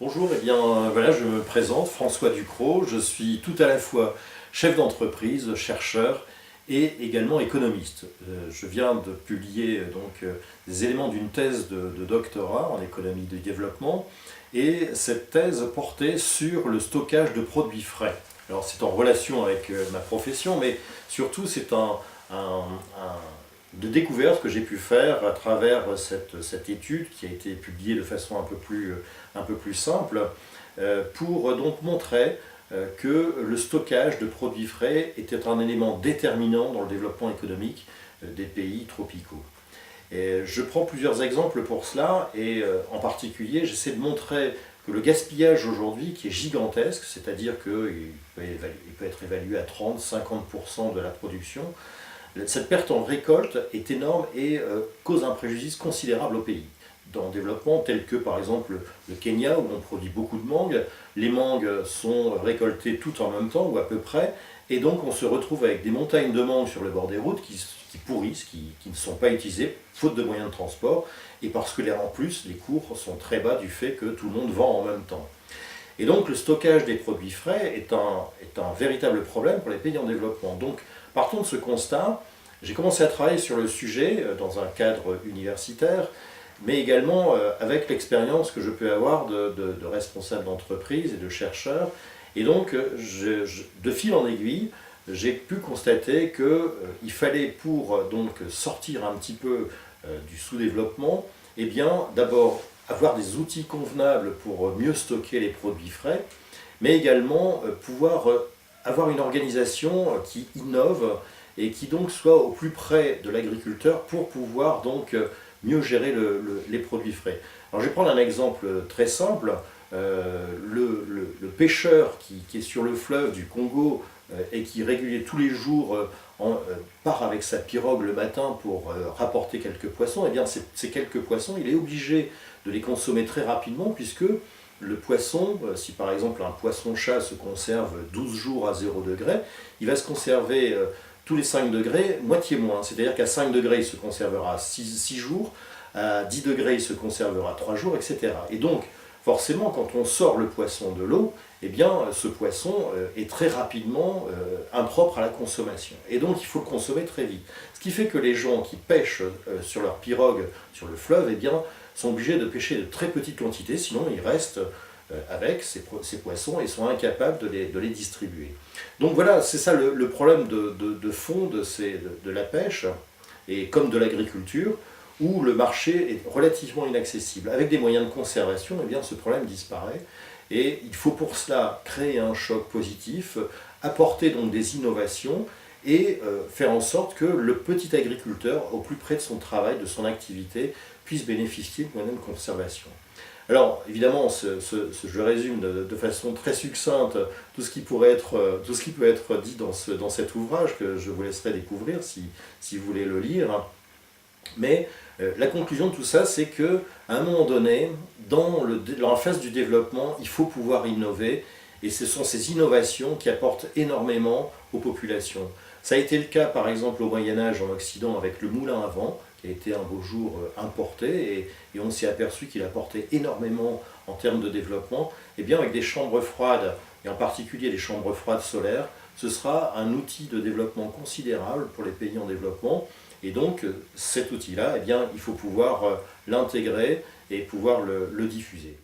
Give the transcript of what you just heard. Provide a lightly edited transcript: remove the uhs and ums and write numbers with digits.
Bonjour, eh bien voilà, je me présente, François Ducrot, je suis tout à la fois chef d'entreprise, chercheur et également économiste. Je viens de publier des éléments d'une thèse de doctorat en économie de développement et cette thèse portait sur le stockage de produits frais. Alors c'est en relation avec ma profession, mais surtout c'est de découvertes que j'ai pu faire à travers cette étude qui a été publiée de façon un peu plus simple pour donc montrer que le stockage de produits frais était un élément déterminant dans le développement économique des pays tropicaux. Et je prends plusieurs exemples pour cela et en particulier j'essaie de montrer que le gaspillage aujourd'hui qui est gigantesque, c'est-à-dire qu'il peut être évalué à 30-50% de la production, cette perte en récolte est énorme et cause un préjudice considérable au pays. Dans le développement, tel que par exemple le Kenya, où on produit beaucoup de mangues, les mangues sont récoltées toutes en même temps, ou à peu près, et donc on se retrouve avec des montagnes de mangues sur le bord des routes qui pourrissent, qui ne sont pas utilisées, faute de moyens de transport, et parce que en plus les cours sont très bas du fait que tout le monde vend en même temps. Et donc le stockage des produits frais est un véritable problème pour les pays en développement. Donc partant de ce constat, j'ai commencé à travailler sur le sujet dans un cadre universitaire, mais également avec l'expérience que je peux avoir de responsable d'entreprise et de chercheur. Et donc de fil en aiguille, j'ai pu constater qu'il fallait pour sortir un petit peu du sous-développement, eh bien d'abord avoir des outils convenables pour mieux stocker les produits frais, mais également pouvoir avoir une organisation qui innove et qui donc soit au plus près de l'agriculteur pour pouvoir donc mieux gérer les produits frais. Alors je vais prendre un exemple très simple. Le pêcheur qui est sur le fleuve du Congo et qui régulièrement tous les jours part avec sa pirogue le matin pour rapporter quelques poissons, et bien ces quelques poissons, il est obligé de les consommer très rapidement puisque le poisson, si par exemple un poisson-chat se conserve 12 jours à 0 degré, il va se conserver tous les 5 degrés, moitié moins. C'est-à-dire qu'à 5 degrés, il se conservera 6 jours, à 10 degrés, il se conservera 3 jours, etc. Et donc, forcément, quand on sort le poisson de l'eau, eh bien, ce poisson est très rapidement impropre à la consommation. Et donc, il faut le consommer très vite. Ce qui fait que les gens qui pêchent sur leur pirogue sur le fleuve, eh bien, sont obligés de pêcher de très petites quantités, sinon ils restent avec ces poissons et sont incapables de les distribuer. Donc voilà, c'est ça le problème de fond de la pêche, et comme de l'agriculture, où le marché est relativement inaccessible. Avec des moyens de conservation, eh bien, ce problème disparaît, et il faut pour cela créer un choc positif, apporter donc des innovations, et faire en sorte que le petit agriculteur, au plus près de son travail, de son activité, puisse bénéficier de moyens de conservation. Alors, évidemment, je résume de façon très succincte tout ce qui peut être dit dans cet ouvrage que je vous laisserai découvrir si vous voulez le lire. Mais la conclusion de tout ça, c'est qu'à un moment donné, dans la phase du développement, il faut pouvoir innover, et ce sont ces innovations qui apportent énormément aux populations. Ça a été le cas par exemple au Moyen-Âge en Occident avec le moulin à vent, qui a été un beau jour importé, et on s'est aperçu qu'il apportait énormément en termes de développement. Et bien avec des chambres froides, et en particulier des chambres froides solaires, ce sera un outil de développement considérable pour les pays en développement. Et donc cet outil-là, eh bien, il faut pouvoir l'intégrer et pouvoir le diffuser.